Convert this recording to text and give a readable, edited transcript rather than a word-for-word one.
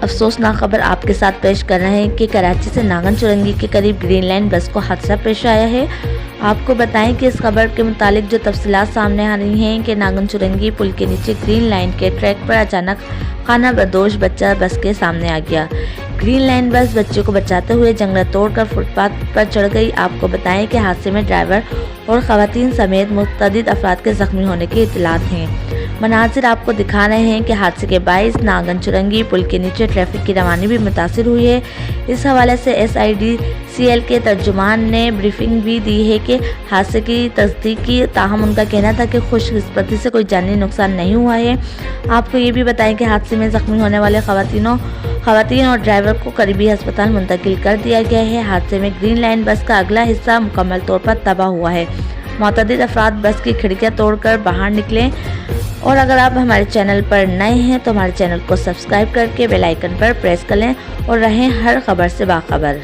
افسوسناک خبر آپ کے ساتھ پیش کر رہے ہیں کہ کراچی سے ناگن چرنگی کے قریب گرین لائن بس کو حادثہ پیش آیا ہے۔ آپ کو بتائیں کہ اس خبر کے متعلق جو تفصیلات سامنے آ رہی ہیں کہ ناگن چرنگی پل کے نیچے گرین لائن کے ٹریک پر اچانک خانہ بدوش بچہ بس کے سامنے آ گیا۔ گرین لائن بس بچے کو بچاتے ہوئے جنگلہ توڑ کر فٹ پاتھ پر چڑھ گئی۔ آپ کو بتائیں کہ حادثے میں ڈرائیور اور خواتین سمیت متعدد افراد کے زخمی ہونے کی اطلاعات ہیں۔ مناظر آپ کو دکھا رہے ہیں کہ حادثے کے باعث ناگن چرنگی پل کے نیچے ٹریفک کی روانی بھی متاثر ہوئی ہے۔ اس حوالے سے SIDCL کے ترجمان نے بریفنگ بھی دی ہے کہ حادثے کی تصدیق کی، تاہم ان کا کہنا تھا کہ خوش قسمتی سے کوئی جانی نقصان نہیں ہوا ہے۔ آپ کو یہ بھی بتائیں کہ حادثے میں زخمی ہونے والے خواتین اور ڈرائیور کو قریبی ہسپتال منتقل کر دیا گیا ہے۔ حادثے میں گرین لائن بس کا اگلا حصہ مکمل طور پر تباہ ہوا ہے۔ متعدد افراد بس کی کھڑکیاں توڑ کر باہر نکلے۔ اور اگر آپ ہمارے چینل پر نئے ہیں تو ہمارے چینل کو سبسکرائب کر کے بیل آئیکن پر پریس کر لیں اور رہیں ہر خبر سے باخبر۔